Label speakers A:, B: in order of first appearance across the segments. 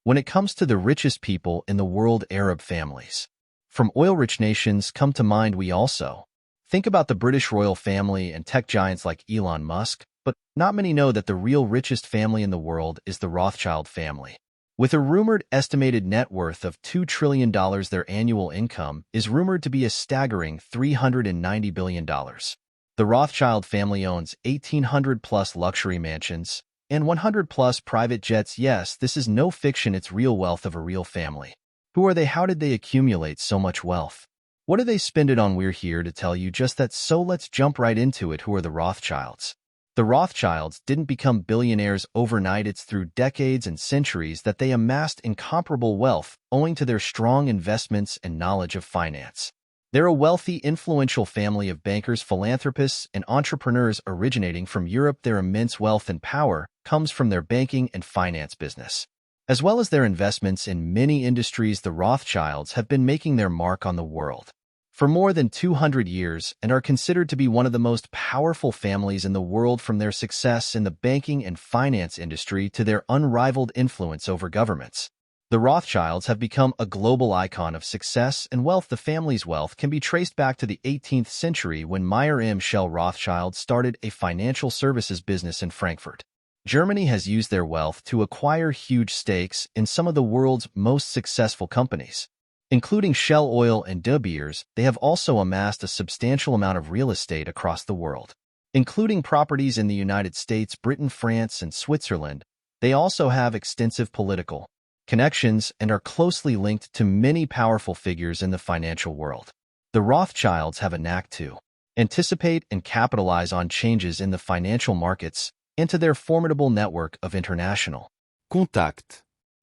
A: When it comes to the richest people in the world, Arab families. From oil-rich nations come to mind we also think about the British royal family and tech giants like Elon Musk, but not many know that the real richest family in the world is the Rothschild family. With a rumored estimated net worth of $2 trillion, their annual income is rumored to be a staggering $390 billion. The Rothschild family owns 1,800-plus luxury mansions and 100-plus private jets. Yes, this is no fiction, it's real wealth of a real family. Who are they? How did they accumulate so much wealth? What do they spend it on? We're here to tell you just that, so let's jump right into it. Who are the Rothschilds? The Rothschilds didn't become billionaires overnight. It's through decades and centuries that they amassed incomparable wealth, owing to their strong investments and knowledge of finance. They're a wealthy, influential family of bankers, philanthropists, and entrepreneurs originating from Europe. Their immense wealth and power comes from their banking and finance business. As well as their investments in many industries, the Rothschilds have been making their mark on the world for more than 200 years and are considered to be one of the most powerful families in the world. From their success in the banking and finance industry to their unrivaled influence over governments, the Rothschilds have become a global icon of success and wealth. The family's wealth can be traced back to the 18th century when Meyer M. Shell Rothschild started a financial services business in Frankfurt. Germany has used their wealth to acquire huge stakes in some of the world's most successful companies, including Shell Oil and De Beers. They have also amassed a substantial amount of real estate across the world, including properties in the United States, Britain, France, and Switzerland. They also have extensive political connections and are closely linked to many powerful figures in the financial world. The Rothschilds have a knack to anticipate and capitalize on changes in the financial markets and to their formidable network of international contacts.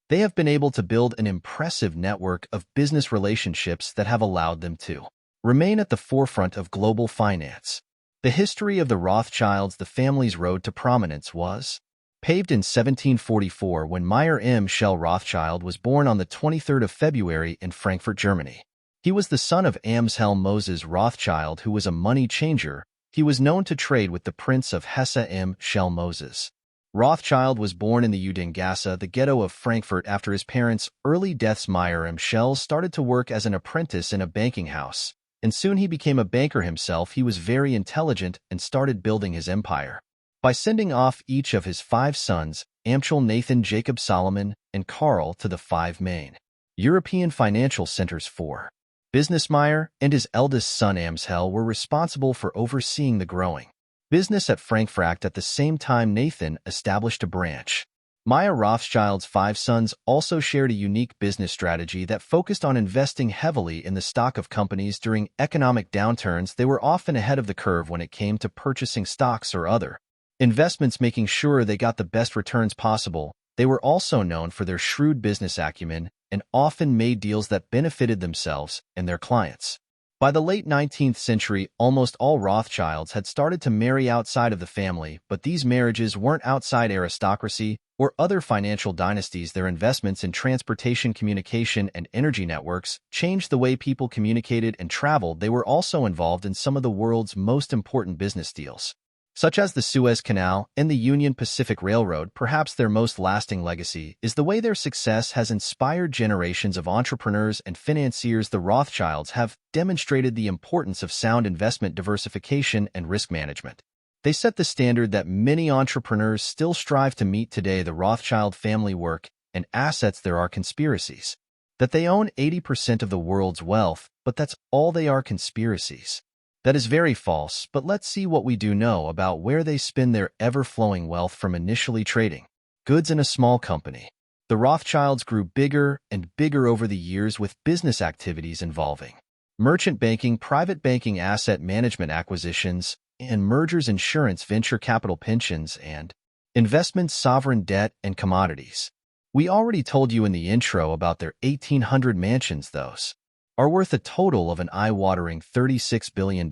A: They have been able to build an impressive network of business relationships that have allowed them to remain at the forefront of global finance. The history of the Rothschilds. The family's road to prominence was paved in 1744 when Meyer M. Shell Rothschild was born on the 23rd of February in Frankfurt, Germany. He was the son of Amshelm Moses Rothschild, who was a money changer. He was known to trade with the Prince of Hesse M. Shell Moses. Rothschild was born in the Judengasse, the ghetto of Frankfurt. After his parents' early deaths, Meyer M. Shell started to work as an apprentice in a banking house, and soon he became a banker himself. He was very intelligent and started building his empire by sending off each of his 5 sons, Amschel, Nathan, Jacob, Solomon, and Karl, to the 5 main European financial centers for business. Meyer and his eldest son Amshel were responsible for overseeing the growing business at Frankfurt. At the same time, Nathan established a branch. Meyer Rothschild's 5 sons also shared a unique business strategy that focused on investing heavily in the stock of companies during economic downturns. They were often ahead of the curve when it came to purchasing stocks or other investments, making sure they got the best returns possible. They were also known for their shrewd business acumen and often made deals that benefited themselves and their clients. By the late 19th century, almost all Rothschilds had started to marry outside of the family, but these marriages weren't outside aristocracy or other financial dynasties. Their investments in transportation, communication, and energy networks changed the way people communicated and traveled. They were also involved in some of the world's most important business deals, such as the Suez Canal and the Union Pacific Railroad. Perhaps their most lasting legacy is the way their success has inspired generations of entrepreneurs and financiers. The Rothschilds have demonstrated the importance of sound investment, diversification, and risk management. They set the standard that many entrepreneurs still strive to meet today. The Rothschild family work and assets. There are conspiracies that they own 80% of the world's wealth, but that's all they are, conspiracies. That is very false, but let's see what we do know about where they spend their ever-flowing wealth. From initially trading goods in a small company, the Rothschilds grew bigger and bigger over the years with business activities involving merchant banking, private banking, asset management, acquisitions and mergers, insurance, venture capital, pensions and investments, sovereign debt, and commodities. We already told you in the intro about their 1,800 mansions. Those are worth a total of an eye-watering $36 billion.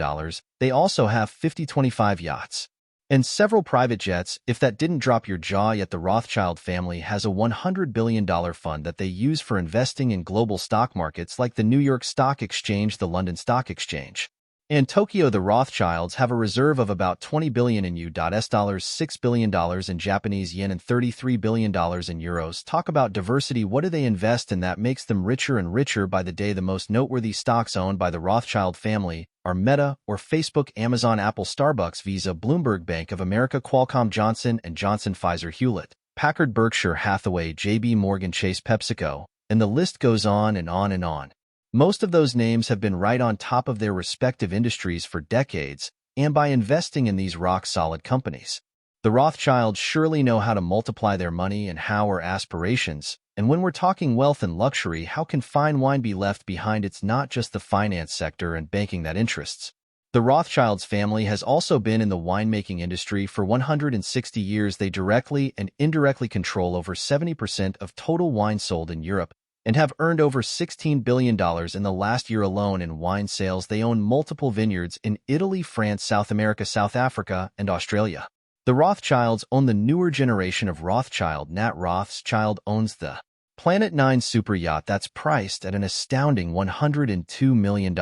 A: They also have 25 yachts and several private jets. If that didn't drop your jaw yet, the Rothschild family has a $100 billion fund that they use for investing in global stock markets like the New York Stock Exchange, the London Stock Exchange, In Tokyo, the Rothschilds have a reserve of about 20 billion in US dollars, $6 billion in Japanese yen, and $33 billion in euros. Talk about diversity. What do they invest in that makes them richer and richer by the day? The most noteworthy stocks owned by the Rothschild family are Meta or Facebook, Amazon, Apple, Starbucks, Visa, Bloomberg, Bank of America, Qualcomm, Johnson & Johnson, Pfizer, Hewlett Packard, Berkshire Hathaway, JB Morgan Chase, PepsiCo, and the list goes on and on and on. Most of those names have been right on top of their respective industries for decades, and by investing in these rock-solid companies. The Rothschilds surely know how to multiply their money and how are aspirations, and when we're talking wealth and luxury, how can fine wine be left behind? It's not just the finance sector and banking that interests. The Rothschilds family has also been in the winemaking industry for 160 years. They directly and indirectly control over 70% of total wine sold in Europe, and have earned over $16 billion in the last year alone in wine sales. They own multiple vineyards in Italy, France, South America, South Africa, and Australia. The Rothschilds own the newer generation of Rothschild. Nat Rothschild owns the Planet 9 super yacht that's priced at an astounding $102 million.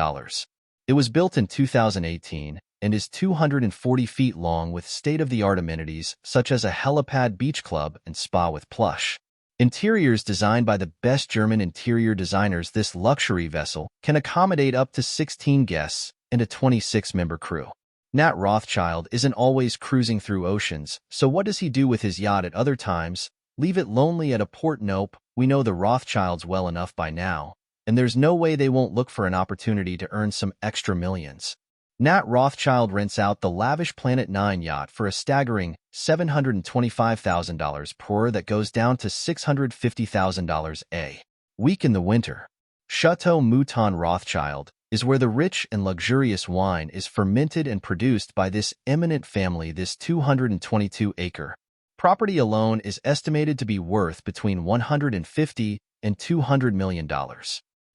A: It was built in 2018 and is 240 feet long with state-of-the-art amenities such as a helipad, beach club, and spa with plush interiors designed by the best German interior designers. This luxury vessel can accommodate up to 16 guests and a 26-member crew. Nat Rothschild isn't always cruising through oceans, so what does he do with his yacht at other times? Leave it lonely at a port? Nope. We know the Rothschilds well enough by now, and there's no way they won't look for an opportunity to earn some extra millions. Nat Rothschild rents out the lavish Planet 9 yacht for a staggering $725,000 per, that goes down to $650,000 a week in the winter. Chateau Mouton Rothschild is where the rich and luxurious wine is fermented and produced by this eminent family. This 222-acre property alone is estimated to be worth between $150 and $200 million.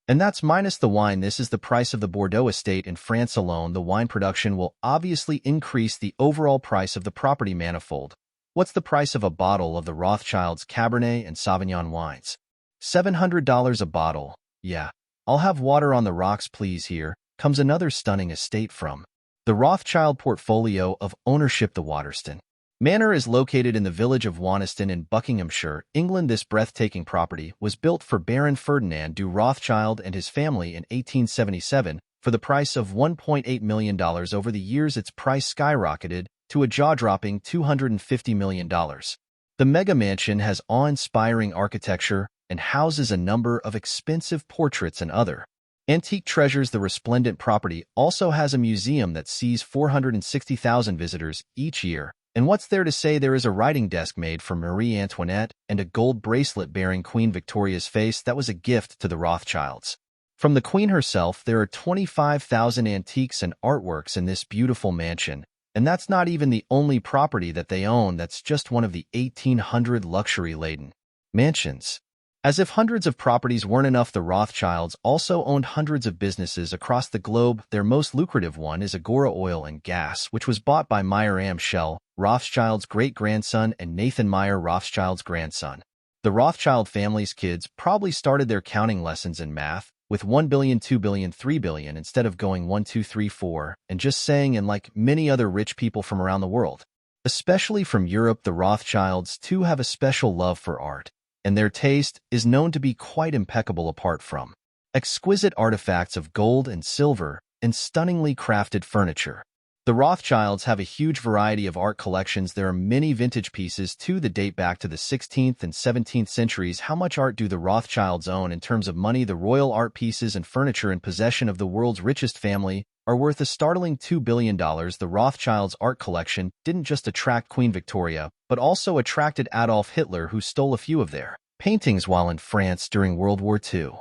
A: And that's minus the wine. This is the price of the Bordeaux estate in France alone. The wine production will obviously increase the overall price of the property manifold. What's the price of a bottle of the Rothschilds Cabernet and Sauvignon wines? $700 a bottle. Yeah. I'll have water on the rocks, please. Here comes another stunning estate from the Rothschild portfolio of ownership. The Waterston Manor is located in the village of Waniston in Buckinghamshire, England. This breathtaking property was built for Baron Ferdinand de Rothschild and his family in 1877 for the price of $1.8 million. Over the years, its price skyrocketed to a jaw-dropping $250 million. The mega mansion has awe-inspiring architecture and houses a number of expensive portraits and other antique treasures. The resplendent property also has a museum that sees 460,000 visitors each year. And what's there to say? There is a writing desk made for Marie Antoinette and a gold bracelet bearing Queen Victoria's face that was a gift to the Rothschilds. From the Queen herself, there are 25,000 antiques and artworks in this beautiful mansion. And that's not even the only property that they own. That's just one of the 1,800 luxury-laden mansions. As if hundreds of properties weren't enough, the Rothschilds also owned hundreds of businesses across the globe. Their most lucrative one is Agora Oil and Gas, which was bought by Meyer Amschel, Rothschild's great-grandson, and Nathan Meyer, Rothschild's grandson. The Rothschild family's kids probably started their counting lessons in math with 1 billion, 2 billion, 3 billion instead of going 1, 2, 3, 4, and just saying, and like many other rich people from around the world, especially from Europe, the Rothschilds too have a special love for art, and their taste is known to be quite impeccable. Apart from exquisite artifacts of gold and silver and stunningly crafted furniture, the Rothschilds have a huge variety of art collections. There are many vintage pieces too that date back to the 16th and 17th centuries. How much art do the Rothschilds own in terms of money? The royal art pieces and furniture in possession of the world's richest family are worth a startling $2 billion. The Rothschilds' art collection didn't just attract Queen Victoria, but also attracted Adolf Hitler, who stole a few of their paintings while in France during World War II.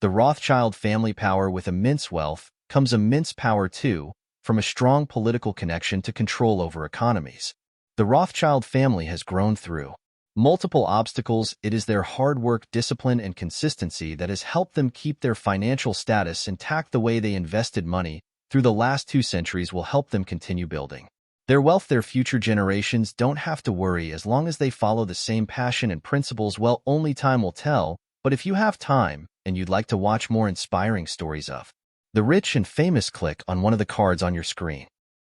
A: The Rothschild family power. With immense wealth comes immense power too, from a strong political connection to control over economies. The Rothschild family has grown through multiple obstacles. It is their hard work, discipline, and consistency that has helped them keep their financial status intact. The way they invested money through the last 2 centuries will help them continue building their wealth. Their future generations don't have to worry as long as they follow the same passion and principles. Well, only time will tell, but if you have time and you'd like to watch more inspiring stories of The rich and famous click on one of the cards on your screen.